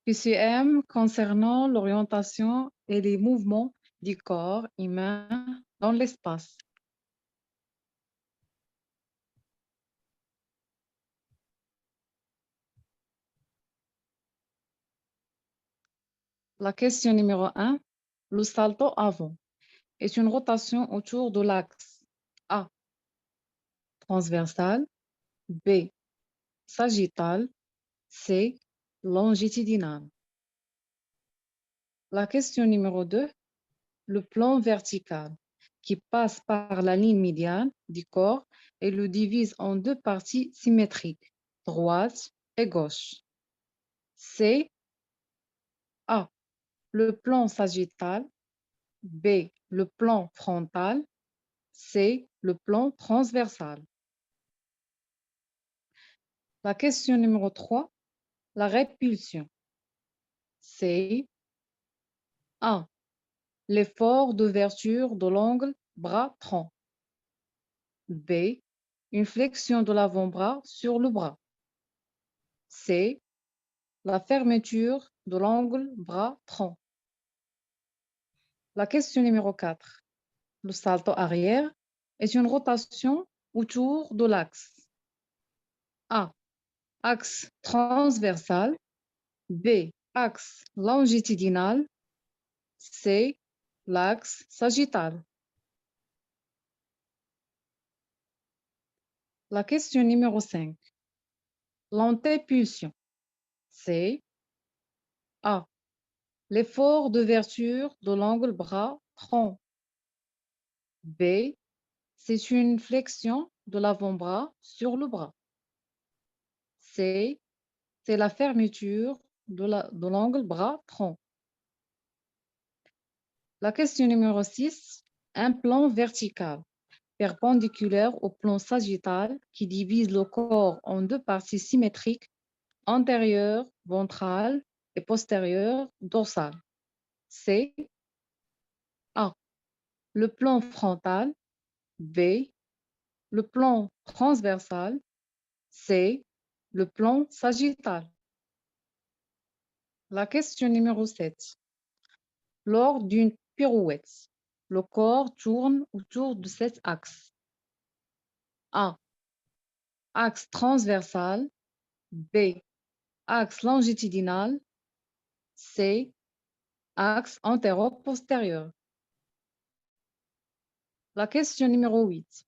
PCM concernant l'orientation et les mouvements du corps humain dans l'espace. La question numéro 1, le salto avant est une rotation autour de l'axe A, transversal, B, sagittal, C, longitudinal. La question numéro 2, le plan vertical qui passe par la ligne médiane du corps et le divise en deux parties symétriques, droite et gauche. C, A, le plan sagittal, B, le plan frontal, C, le plan transversal. La question numéro 3, la répulsion. C, A, l'effort d'ouverture de l'angle bras-tronc. B, une flexion de l'avant-bras sur le bras. C, la fermeture de l'angle bras-tronc. La question numéro 4, le salto arrière est une rotation autour de l'axe A, axe transversal, B, axe longitudinal, C, l'axe sagittal. La question numéro 5, l'antépulsion. C, A, l'effort d'ouverture de l'angle bras-tronc. B, c'est une flexion de l'avant-bras sur le bras. C, c'est la fermeture de l'angle bras-tronc. La question numéro 6, un plan vertical perpendiculaire au plan sagittal qui divise le corps en deux parties symétriques, antérieure, ventrale et postérieure, dorsale. C, A, le plan frontal, B, le plan transversal, C, le plan sagittal. La question numéro 7. Lors d'une pirouette, le corps tourne autour de cet axe. A, axe transversal, B, axe longitudinal, C, axe antéro-postérieur. La question numéro 8.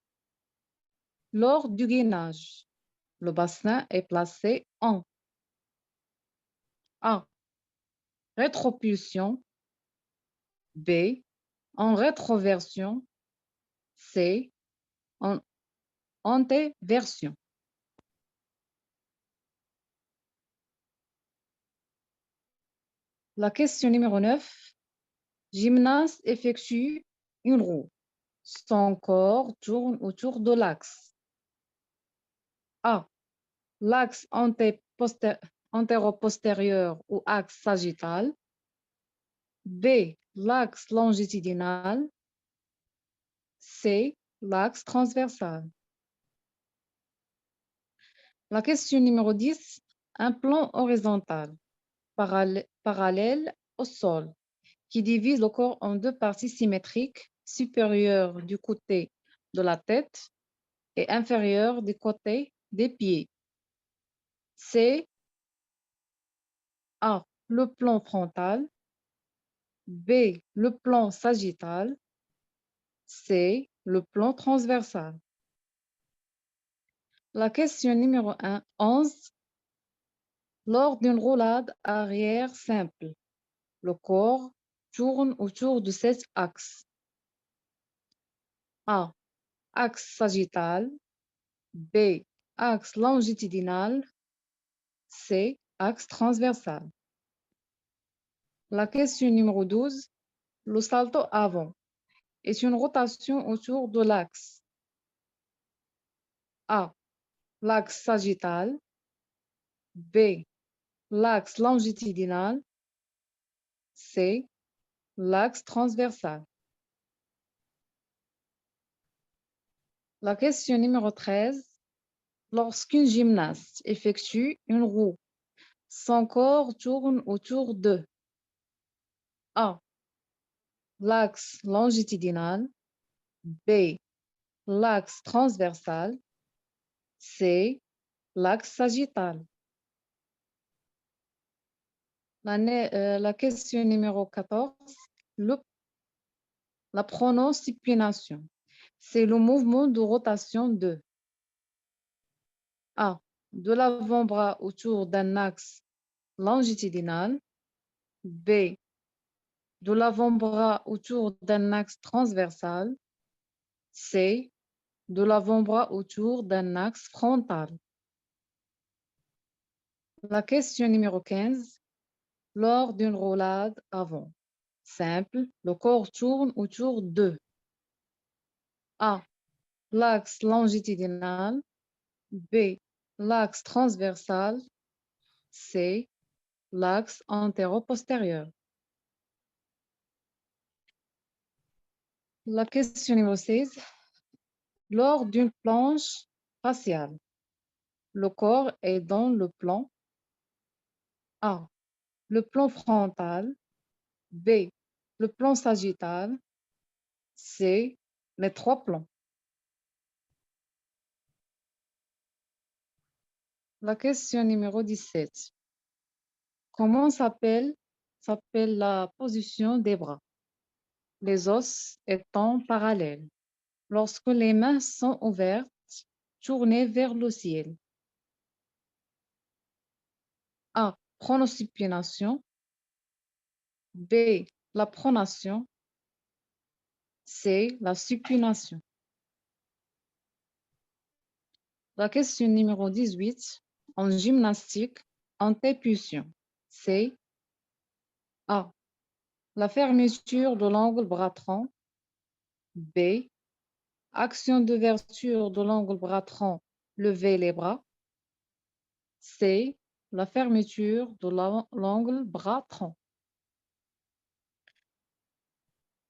Lors du gainage, le bassin est placé en A, rétropulsion, B, en rétroversion, C, en antéversion. La question numéro 9. Gymnaste effectue une roue. Son corps tourne autour de l'axe A, l'axe antéro-postérieur ou axe sagittal, B, l'axe longitudinal, C, l'axe transversal. La question numéro 10, un plan horizontal parallèle au sol qui divise le corps en deux parties symétriques, supérieure du côté de la tête et inférieure du côté des pieds. C, A, le plan frontal, B, le plan sagittal, C, le plan transversal. La question numéro 11. Lors d'une roulade arrière simple, le corps tourne autour de cet axe. A, axe sagittal, B, axe longitudinal, C, axe transversal. La question numéro 12. Le salto avant est une rotation autour de l'axe A, l'axe sagittal, B, l'axe longitudinal, C, l'axe transversal. La question numéro 13. Lorsqu'une gymnaste effectue une roue, Son corps tourne autour de A. L'axe longitudinal. B. L'axe transversal. C. L'axe sagittal. La question numéro 14. La pronosupination. C'est le mouvement de rotation de A. De l'avant-bras autour d'un axe longitudinal. B. De l'avant-bras autour d'un axe transversal. C. De l'avant-bras autour d'un axe frontal. La question numéro 15. Lors d'une roulade avant. Simple, le corps tourne autour de A. L'axe longitudinal. B. L'axe transversal. C. L'axe antéro-postérieur. La question numéro 16. Lors d'une planche faciale, le corps est dans le plan A. Le plan frontal. B. Le plan sagittal. C. Les trois plans. La question numéro 17. Comment s'appelle la position des bras? Les os étant parallèles. Lorsque les mains sont ouvertes, tournées vers le ciel. A. Pronosupination. B. La pronation. C. La supination. La question numéro 18. En gymnastique, antépulsion. C. A. La fermeture de l'angle bras-tronc. B. Action d'ouverture de l'angle bras-tronc, lever les bras. C. La fermeture de l'angle bras-tronc.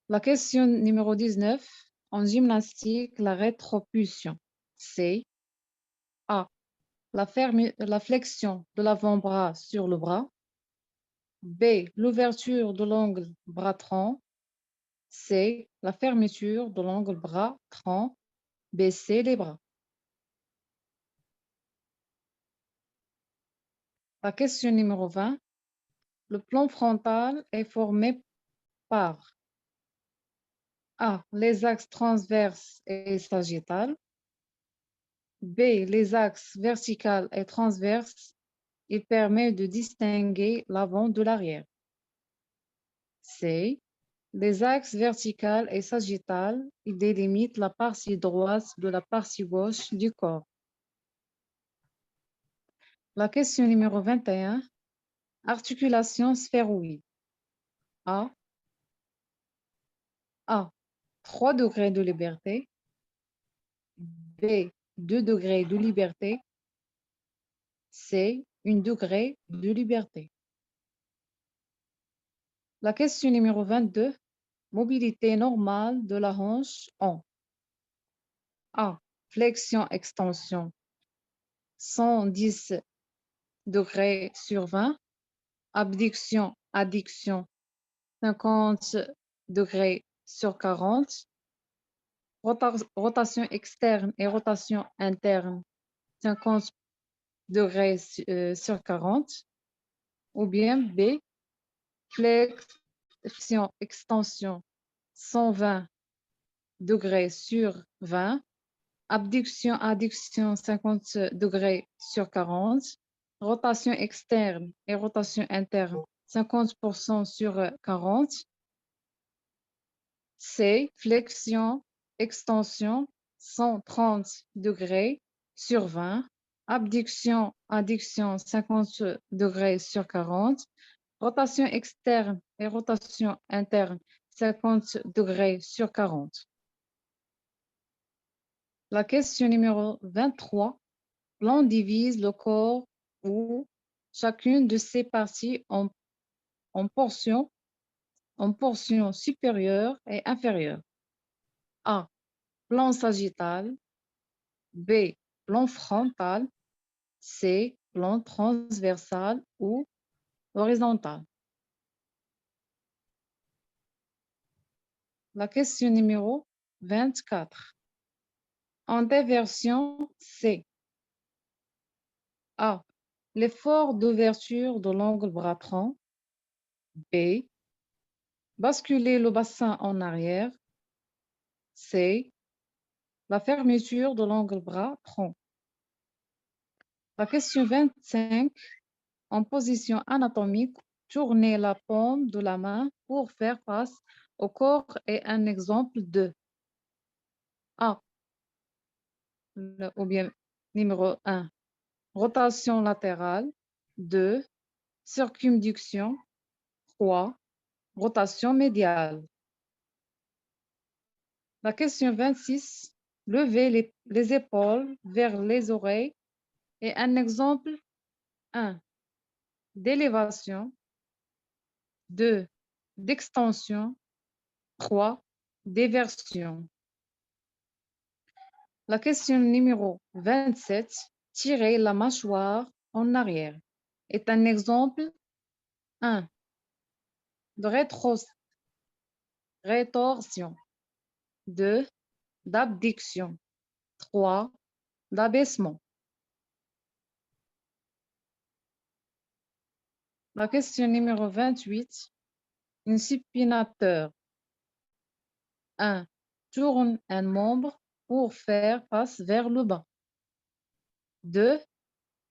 La question numéro 19. En gymnastique, la rétropulsion. C. A. La flexion de l'avant-bras sur le bras. B. L'ouverture de l'angle bras-tronc. C. La fermeture de l'angle bras-tronc. Baisser les bras. La question numéro 20. Le plan frontal est formé par A. Les axes transverses et sagittales. B. Les axes vertical et transverses. Il permet de distinguer l'avant de l'arrière. C. Les axes vertical et sagittal, ils délimitent la partie droite de la partie gauche du corps. La question numéro 21. Articulation sphéroïde. A. 3 degrés de liberté. B. 2 degrés de liberté. C. 1 degré de liberté. La question numéro 22. Mobilité normale de la hanche en A. Flexion-extension 110 degrés sur 20. Abduction-adduction 50 degrés sur 40. Rotation externe et rotation interne 50 degrés sur 40. Ou bien B. Flexion-extension 120 degrés sur 20. Abduction-adduction 50 degrés sur 40. Rotation externe et rotation interne 50% sur 40. C. Flexion-extension 130 degrés sur 20. Abduction-adduction 50 degrés sur 40. Rotation externe et rotation interne 50 degrés sur 40. La question numéro 23. L'on divise le corps ou chacune de ses parties en portions supérieures et inférieures. A. Plan sagittal. B. Plan frontal. C. plan transversal ou horizontal. La question numéro 24. En déversion C. A. L'effort d'ouverture de l'angle bras-tronc. B. Basculer le bassin en arrière. C. La fermeture de l'angle bras-tronc. La question 25. En position anatomique, tournez la paume de la main pour faire face au corps et un exemple de A. Ou bien numéro 1. Rotation latérale. 2. Circumduction. 3. Rotation médiale. La question 26. Levez les épaules vers les oreilles et un exemple 1. D'élévation. 2. D'extension. 3. D'éversion. La question numéro 27. Tirer la mâchoire en arrière est un exemple 1. De rétorsion. 2. D'abduction. 3. D'abaissement. La question numéro 28. Un supinateur. 1. Tourne un membre pour faire face vers le bas. 2.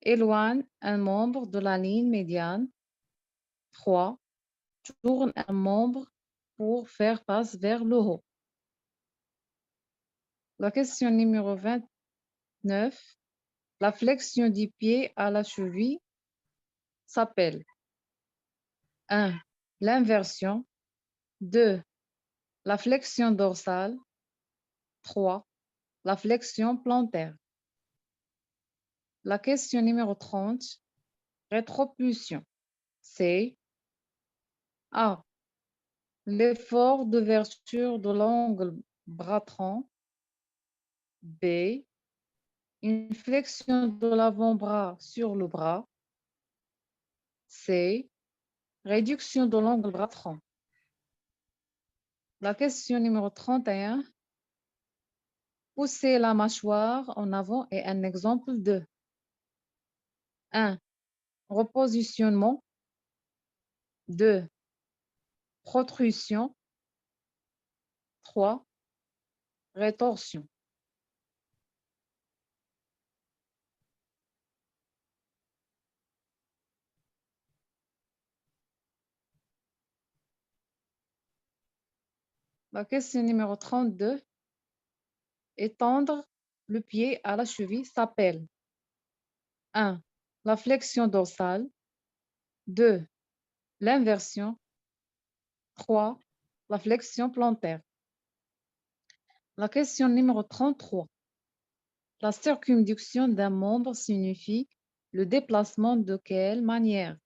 Éloigne un membre de la ligne médiane. 3. Tourne un membre pour faire face vers le haut. La question numéro 29. La flexion du pied à la cheville s'appelle 1. L'inversion. 2. La flexion dorsale. 3. La flexion plantaire. La question numéro 30. Rétropulsion. C'est A. L'effort d'ouverture de l'angle bras-tronc. B. Une flexion de l'avant-bras sur le bras. C. Réduction de l'angle bras-tronc. La question numéro 31. Pousser la mâchoire en avant est un exemple de 1. Repositionnement. 2. Protrusion. 3. Rétorsion. La question numéro 32. Étendre le pied à la cheville s'appelle 1. La flexion dorsale. 2. L'inversion. 3. La flexion plantaire. La question numéro 33. La circumduction d'un membre signifie le déplacement de quelle manière?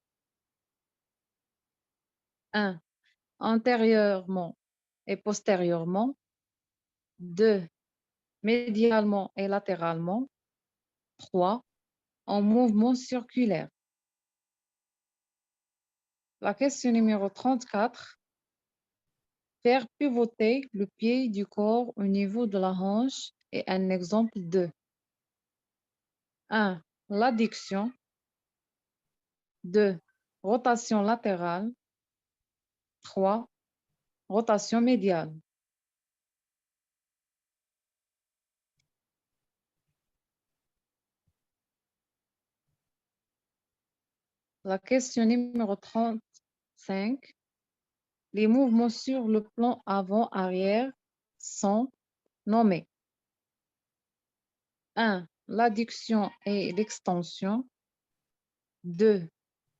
1. Antérieurement et postérieurement. 2. Médialement et latéralement. 3. En mouvement circulaire. La question numéro 34. Faire pivoter le pied du corps au niveau de la hanche est un exemple de 1. L'adduction. 2. Rotation latérale. 3. Rotation médiale. La question numéro 35. Les mouvements sur le plan avant-arrière sont nommés 1. L'adduction et l'extension. 2.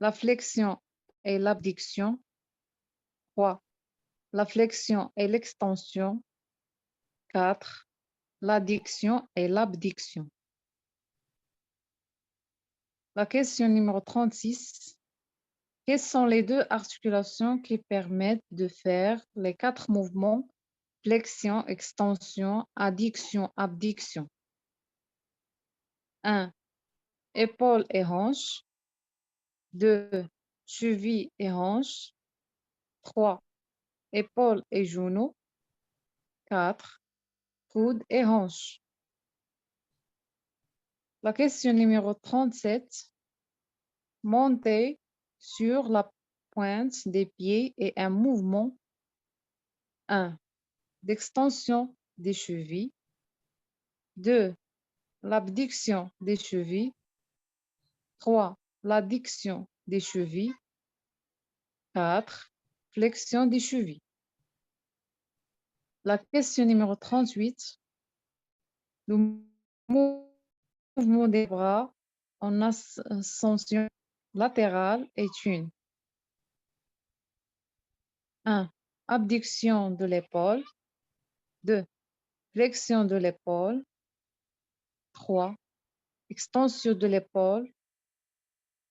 La flexion et l'abduction. 3. La flexion et l'extension. 4. L'adduction et l'abduction. La question numéro 36. Quelles sont les deux articulations qui permettent de faire les 4 mouvements flexion, extension, adduction, abduction? 1. épaules et hanches. 2, chevilles et hanches. 3, épaules et genoux. 4, coudes et hanches. La question numéro 37. Monter sur la pointe des pieds et un mouvement 1. D'extension des chevilles. 2. L'abduction des chevilles. 3. L'adduction des chevilles. 4. Flexion des chevilles. La question numéro 38. Le mouvement des bras en ascension latérale est une 1. Abduction de l'épaule. 2. Flexion de l'épaule. 3. Extension de l'épaule.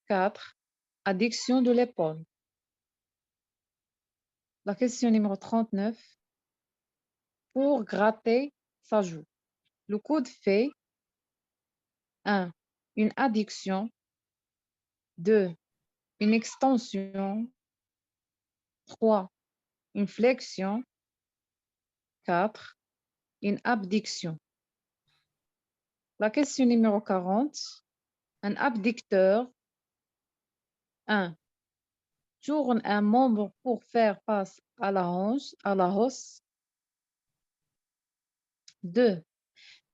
4. Adduction de l'épaule. La question numéro 39. Pour gratter sa joue. Le coude fait 1. Une adduction. 2. Une extension. 3. Une flexion. 4. Une abduction. La question numéro 40. Un abducteur. 1. Tourne un membre pour faire face à la hanche, à la hausse. 2.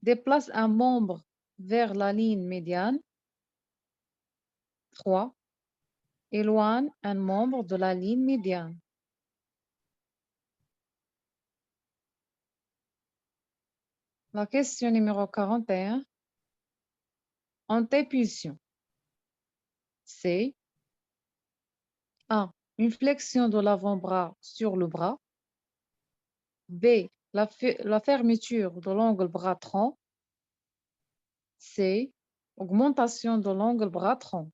Déplace un membre vers la ligne médiane. 3. Éloigne un membre de la ligne médiane. La question numéro 41. Antépulsion. C'est A. Une flexion de l'avant-bras sur le bras. B. La fermeture de l'angle bras-tronc. C. Augmentation de l'angle bras-tronc.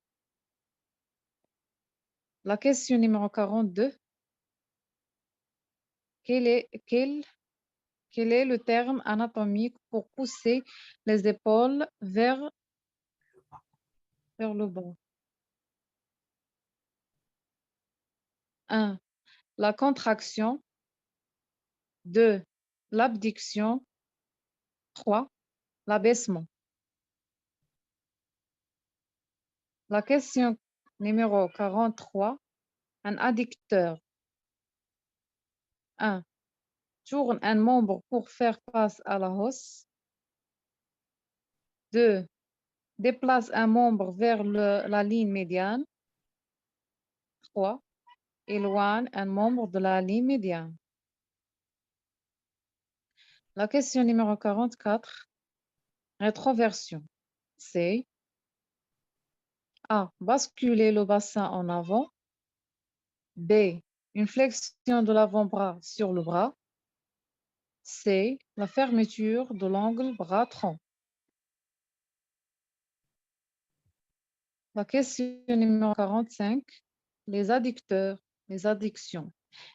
La question numéro 42. Quel est le terme anatomique pour pousser les épaules vers le bas? 1. La contraction. 2. L'abduction. 3. L'abaissement. La question numéro 43. Un adducteur. 1. Tourne un membre pour faire face à la hausse. 2. Déplace un membre vers la ligne médiane. 3. Éloigne un membre de la ligne médiane. La question numéro 44. Rétroversion. C'est A. Basculer le bassin en avant. B. Une flexion de l'avant-bras sur le bras. C. La fermeture de l'angle bras-tronc. La question numéro 45. Les adducteurs, les adductions.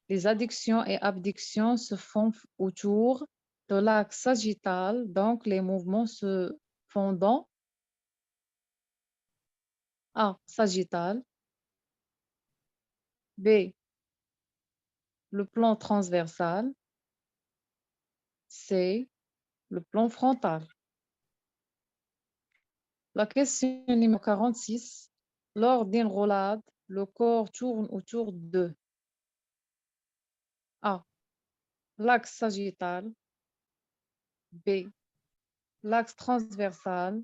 Les adductions et abductions se font autour de l'axe sagittal, donc les mouvements se font dans A. Sagittal. B. Le plan transversal. C. Le plan frontal. La question numéro 46. Lors d'une roulade, le corps tourne autour de A. L'axe sagittal. B. L'axe transversal.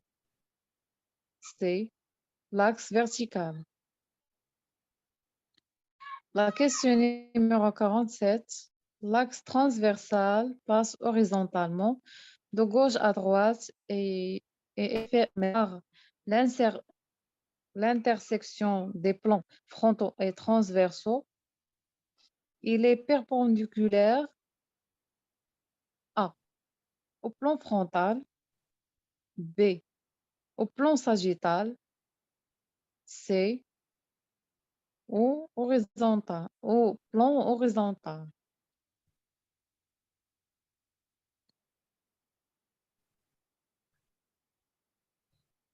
C. L'axe vertical. La question numéro 47. L'axe transversal passe horizontalement de gauche à droite et est fait par l'intersection des plans frontaux et transversaux. Il est perpendiculaire A. Au plan frontal. B. Au plan sagittal. C. Au plan horizontal.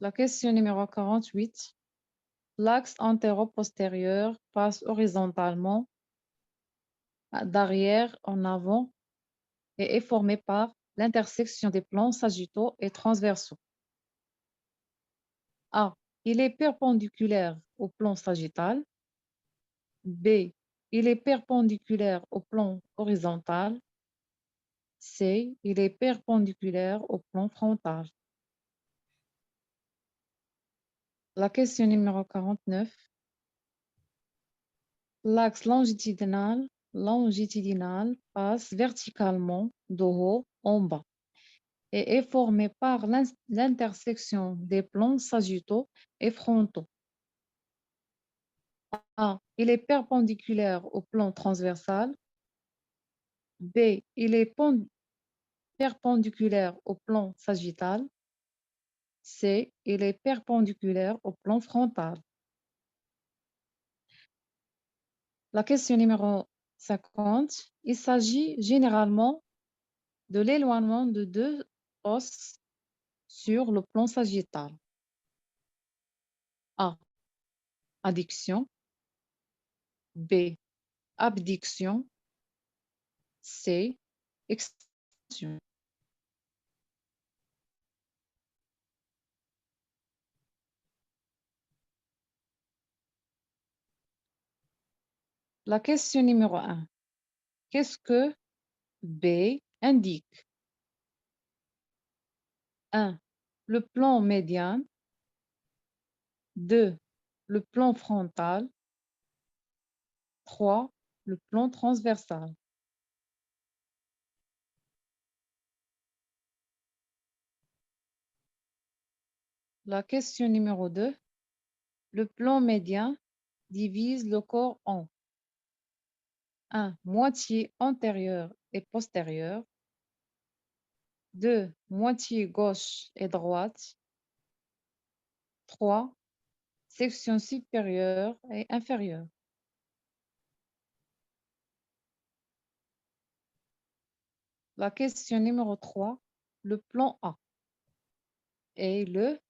La question numéro 48. L'axe antéro-postérieur passe horizontalement d'arrière en avant et est formé par l'intersection des plans sagittaux et transversaux. A. Il est perpendiculaire au plan sagittal. B. Il est perpendiculaire au plan horizontal. C. Il est perpendiculaire au plan frontal. La question numéro 49. L'axe longitudinal passe verticalement de haut en bas et est formé par l'intersection des plans sagittaux et frontaux. A. Il est perpendiculaire au plan transversal. B. Il est perpendiculaire au plan sagittal. C. Il est perpendiculaire au plan frontal. La question numéro 50. Il s'agit généralement de l'éloignement de deux os sur le plan sagittal. A. Adduction. B. Abduction. C. Extension. La question numéro 1. Qu'est-ce que B indique? 1. Le plan médian. 2. Le plan frontal. 3. Le plan transversal. La question numéro 2. Le plan médian divise le corps en 1. Moitié antérieure et postérieure. 2. Moitié gauche et droite. 3. Section supérieure et inférieure. La question numéro 3. Le plan A est le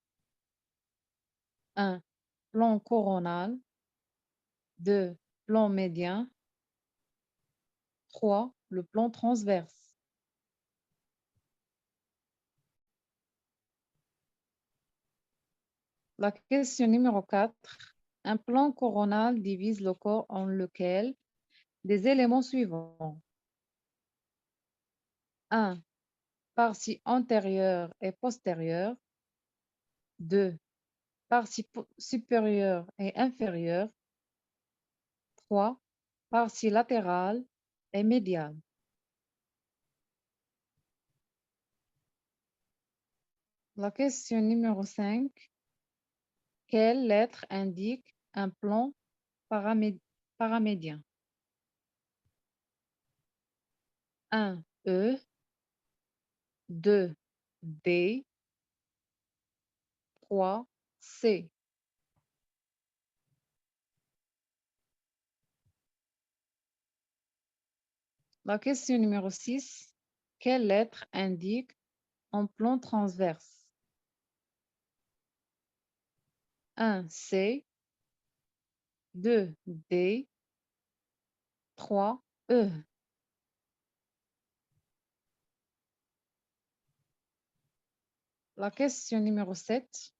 1. Plan coronal. 2. Plan médian. 3. Le plan transverse. La question numéro 4. Un plan coronal divise le corps en lequel des éléments suivants. 1. Partie antérieure et postérieure. 2. Partie supérieure et inférieure. 3. Partie latérale et médiane. La question numéro 5. Quelle lettre indique un plan paramédien? 1. E. 2. D. 3. C. La question numéro 6. Quelle lettre indique un plan transverse? 1. C. 2. D. 3. E. La question numéro 7.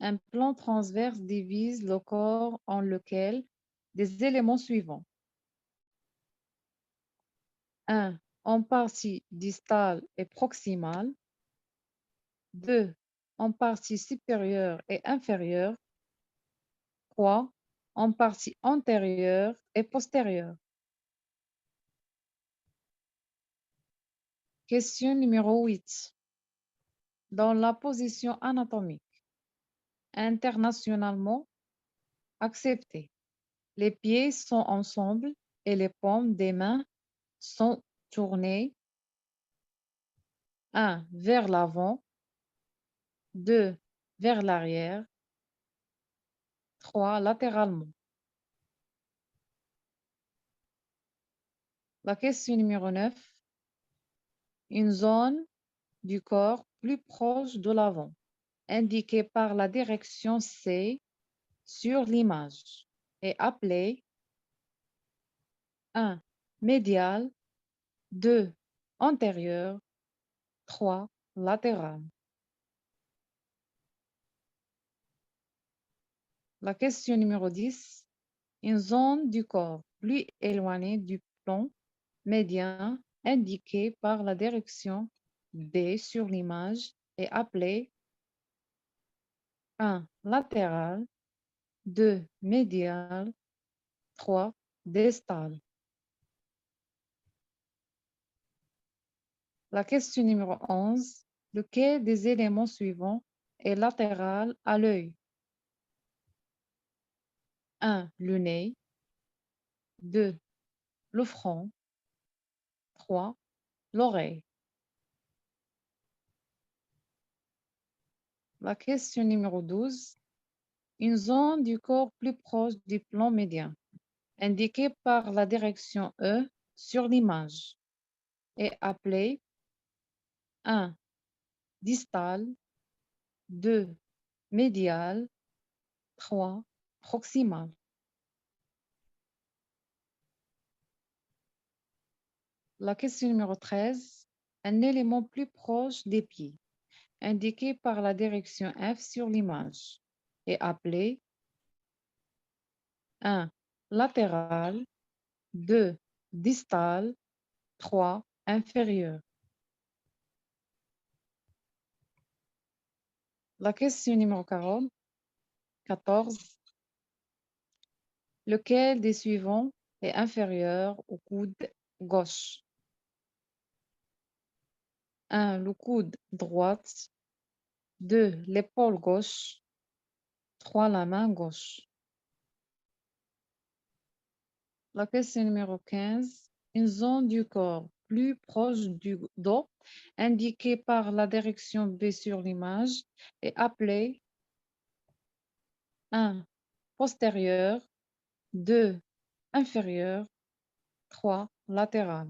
Un plan transverse divise le corps en lequel des éléments suivants. 1. En partie distale et proximale. 2. En partie supérieure et inférieure. 3. En partie antérieure et postérieure. Question numéro 8. Dans la position anatomique internationalement acceptée, les pieds sont ensemble et les paumes des mains sont tournées 1. Vers l'avant. 2. Vers l'arrière. 3. Latéralement. La question numéro 9. Une zone du corps plus proche de l'avant indiquée par la direction C sur l'image est appelée 1. Médial, 2. Antérieur, 3. Latéral. La question numéro 10. Une zone du corps plus éloignée du plan médian indiquée par la direction D sur l'image est appelée 1. Latéral, 2. Médial, 3. Distal. La question numéro 11. Lequel des éléments suivants est latéral à l'œil? 1. Le nez, 2. Le front, 3. L'oreille. La question numéro 12. Une zone du corps plus proche du plan médian, indiquée par la direction E sur l'image, est appelée 1. Distal, 2. Médial, 3. Proximal. La question numéro 13. Un élément plus proche des pieds, indiqué par la direction F sur l'image, est appelé 1. Latéral, 2. Distal, 3. Inférieur. La question numéro 14. Lequel des suivants est inférieur au coude gauche? 1. Le coude droite, 2. L'épaule gauche, 3. La main gauche. La question numéro 15. Une zone du corps plus proche du dos, indiquée par la direction B sur l'image, est appelée 1. Postérieur, 2. Inférieur, 3. Latéral.